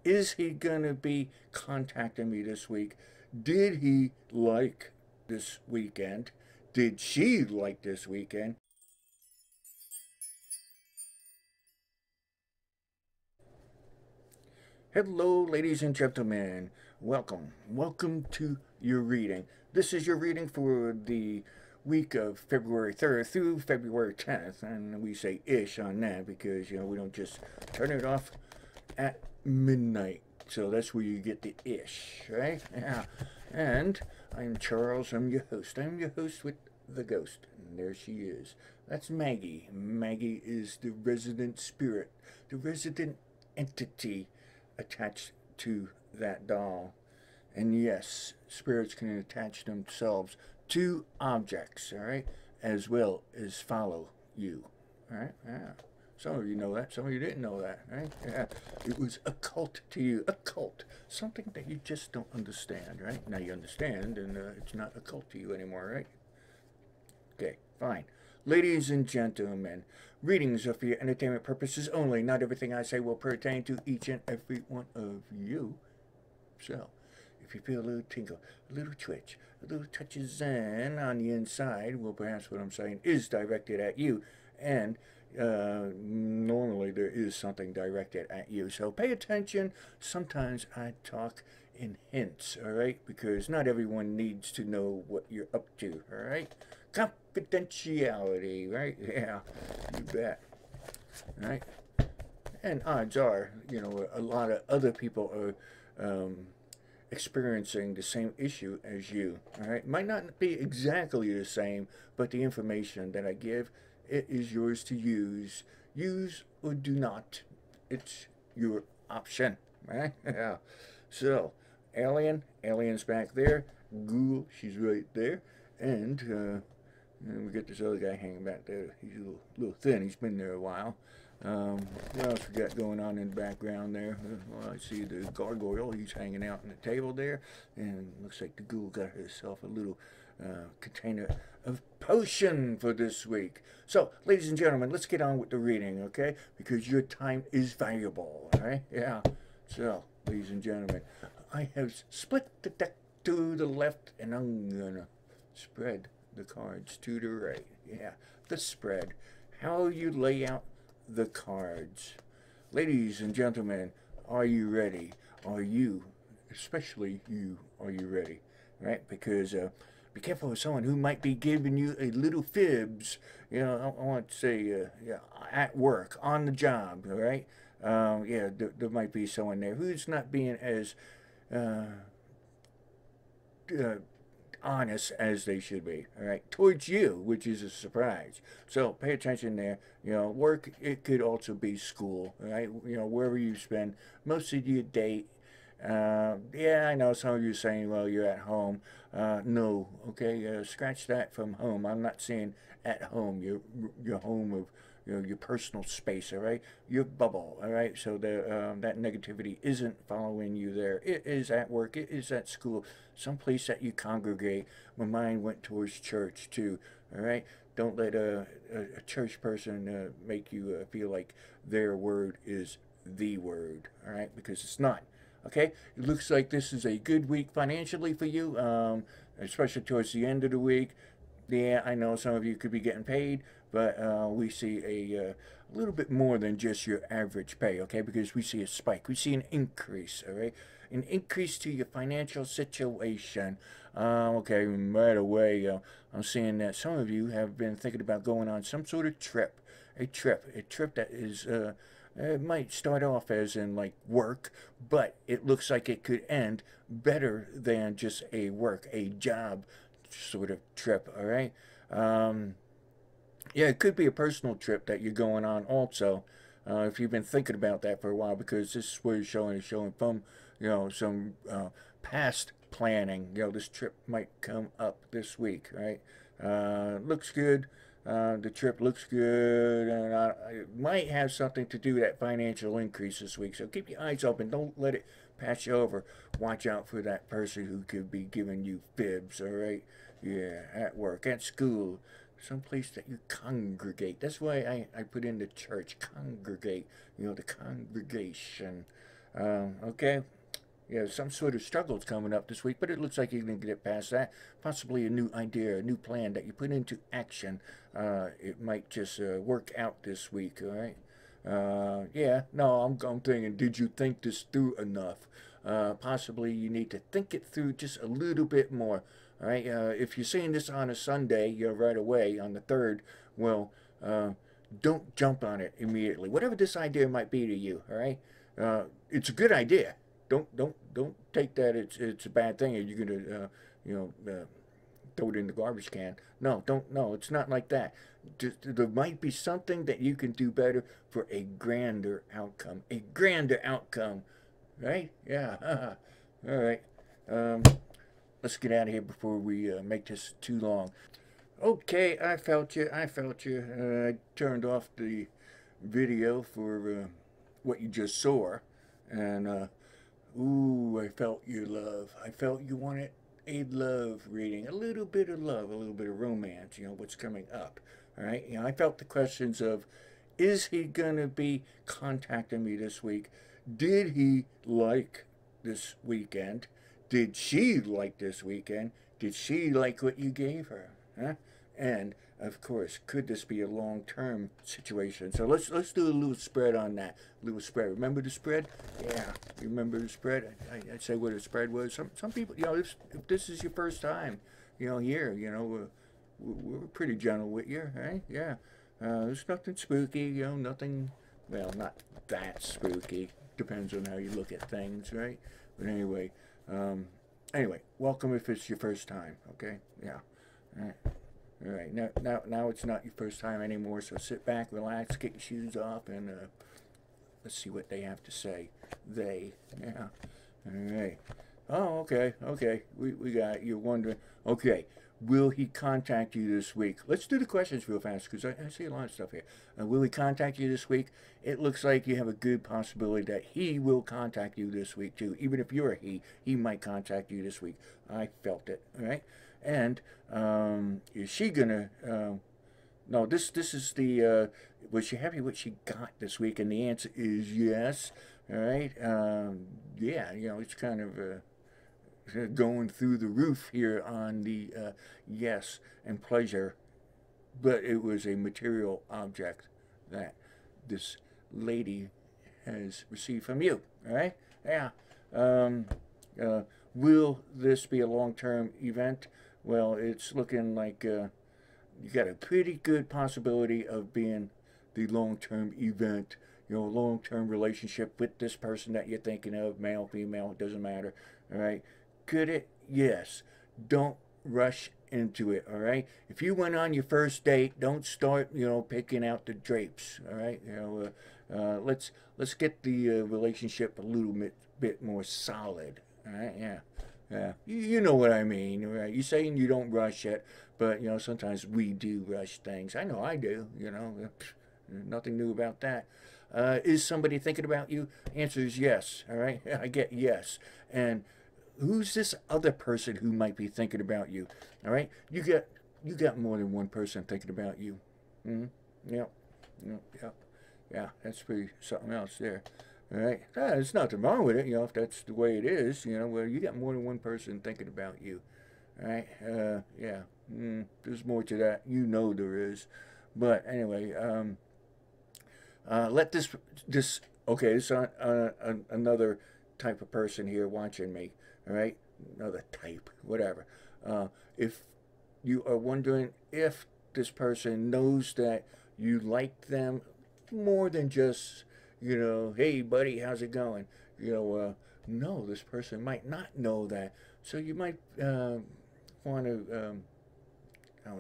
Is he going to be contacting me this week? Did he like this weekend? Did she like this weekend? Hello, ladies and gentlemen. Welcome. Welcome to your reading. This is your reading for the week of February 3rd through February 10th. And we say ish on that because, we don't just turn it off at midnight. So that's where you get the ish, right? Yeah. And I'm Charles. I'm your host. I'm your host with the ghost. And there she is. That's Maggie. Maggie is the resident spirit, the resident entity attached to that doll. And yes, spirits can attach themselves to objects, all right, as well as follow you, all right? Yeah. Some of you know that, some of you didn't know that, right? Yeah. It was a cult to you, a cult, something that you just don't understand, right? Now you understand, and it's not a cult to you anymore, right? Okay, fine. Ladies and gentlemen, readings are for your entertainment purposes only. Not everything I say will pertain to each and every one of you. So, if you feel a little tingle, a little twitch, a little touch of zen on the inside, well, perhaps what I'm saying is directed at you. And normally there is something directed at you. So pay attention. Sometimes I talk in hints, all right? Because not everyone needs to know what you're up to, all right? Confidentiality, right? Yeah, you bet. All right? And odds are, a lot of other people are experiencing the same issue as you, all right? Might not be exactly the same, but the information that I give, it is yours to use. Use or do not. It's your option, right? Yeah. So, alien's back there. Ghoul, she's right there. And we got this other guy hanging back there. He's a little thin. He's been there a while. What else we got going on in the background there? Well, I see the gargoyle. He's hanging out on the table there. And looks like the ghoul got herself a little container of potion for this week. So, ladies and gentlemen, let's get on with the reading, okay? Because your time is valuable, all right? Yeah. So, ladies and gentlemen, I have split the deck to the left, and I'm gonna spread the cards to the right. Yeah, the spread. How you lay out the cards. Ladies and gentlemen, are you ready? Are you, especially you, are you ready? Right? Because be careful of someone who might be giving you a little fibs. I want to say, at work, on the job, all right? Yeah, there might be someone there who's not being as honest as they should be, all right, towards you, which is a surprise. So pay attention there. Work, it could also be school, all right? Wherever you spend most of your day. Yeah, I know some of you saying, well, you're at home. No, okay, scratch that from home. I'm not saying at home, your home of your personal space, all right, your bubble, all right. So that negativity isn't following you there. It is at work, it is at school, someplace that you congregate. My mind went towards church too, all right. Don't let a church person make you feel like their word is the word, all right, because it's not. Okay, it looks like this is a good week financially for you, especially towards the end of the week. Yeah, I know some of you could be getting paid, but we see a little bit more than just your average pay, okay? Because we see a spike. We see an increase, all right? An increase to your financial situation. Okay, right away, I'm seeing that some of you have been thinking about going on some sort of trip. A trip that is... it might start off as in like work, but it looks like it could end better than just a job sort of trip, all right? Yeah, it could be a personal trip that you're going on also, if you've been thinking about that for a while, because this is where you're showing from, some past planning. This trip might come up this week, right? Looks good. The trip looks good, and it might have something to do with that financial increase this week. So keep your eyes open. Don't let it pass you over. Watch out for that person who could be giving you fibs, all right? Yeah, at work, at school, someplace that you congregate. That's why I put in the church, congregate, the congregation. Okay. Yeah, some sort of struggle's coming up this week, but it looks like you're going to get past that. Possibly a new idea, a new plan that you put into action. It might just work out this week, all right? Yeah, no, I'm thinking, did you think this through enough? Possibly you need to think it through just a little bit more, all right? If you're seeing this on a Sunday, right away on the 3rd, well, don't jump on it immediately. Whatever this idea might be to you, all right? It's a good idea. Don't take that it's a bad thing and you're gonna throw it in the garbage can. No, don't. No, it's not like that. There might be something that you can do better for a grander outcome. A grander outcome, right? Yeah. All right. Let's get out of here before we make this too long. Okay, I felt you. I felt you. I turned off the video for what you just saw, and ooh, I felt your love. I felt you wanted a love reading, a little bit of love, a little bit of romance. What's coming up. All right. I felt the questions of, is he gonna be contacting me this week? Did he like this weekend? Did she like this weekend? Did she like what you gave her? Huh? And of course, could this be a long-term situation? So let's do a little spread on that. A little spread. Remember the spread? Yeah, remember the spread? I'd say what a spread was. Some people, if this is your first time, here, we're pretty gentle with you, right? Yeah. There's nothing spooky, nothing. Well, not that spooky. Depends on how you look at things, right? But anyway, welcome if it's your first time. Okay. Yeah. All right. All right, now it's not your first time anymore, so sit back, relax, get your shoes off, and let's see what they have to say. Yeah. All right. Oh, okay. We got it. You're wondering, okay, will he contact you this week? Let's do the questions real fast, because I see a lot of stuff here. Will he contact you this week? It looks like you have a good possibility that he will contact you this week, too. Even if you're a he might contact you this week. I felt it, all right? And is she gonna? No, this is the. Was she happy with what she got this week? And the answer is yes. All right. Yeah, it's kind of going through the roof here on the yes and pleasure, but it was a material object that this lady has received from you. All right. Yeah. Will this be a long-term event? Well, it's looking like you got a pretty good possibility of being the long-term event, long-term relationship with this person that you're thinking of, male, female, it doesn't matter, all right? Could it? Yes. Don't rush into it, all right? If you went on your first date, don't start, picking out the drapes, all right? Let's get the relationship a little bit more solid, all right? Yeah. Yeah, you know what I mean, right? You're saying you don't rush it, but, sometimes we do rush things. I know I do, nothing new about that. Is somebody thinking about you? Answer is yes, all right? I get yes. And who's this other person who might be thinking about you, all right? You got more than one person thinking about you. Mm-hmm. Yeah, that's pretty something else there. All right, there's nothing wrong with it, if that's the way it is, where you got more than one person thinking about you. All right, yeah, there's more to that, there is. But anyway, let this, okay, it's another type of person here watching me, all right? Another type, whatever. If you are wondering if this person knows that you like them more than just, hey buddy, how's it going? No, this person might not know that. So you might want to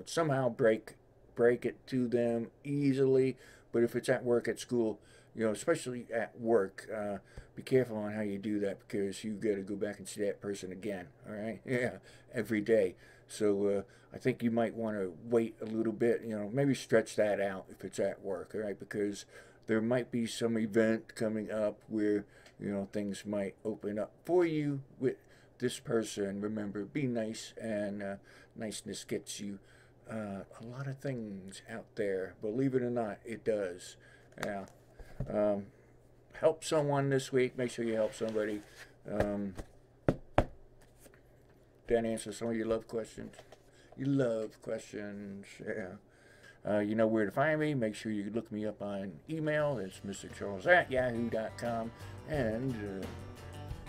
somehow break it to them easily. But if it's at work, at school, especially at work, be careful on how you do that, because you got to go back and see that person again. All right, yeah, every day. So I think you might want to wait a little bit. Maybe stretch that out if it's at work. All right, because there might be some event coming up where, things might open up for you with this person. Remember, be nice, and niceness gets you a lot of things out there. Believe it or not, it does. Yeah. help someone this week. Make sure you help somebody. That answers some of your love questions. You love questions, yeah. You know where to find me. Make sure you look me up on email. It's MysticCharles@yahoo.com. And,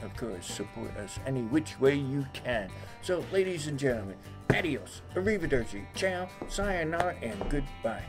of course, support us any which way you can. So, ladies and gentlemen, adios, arrivederci, ciao, sayonara, and goodbye.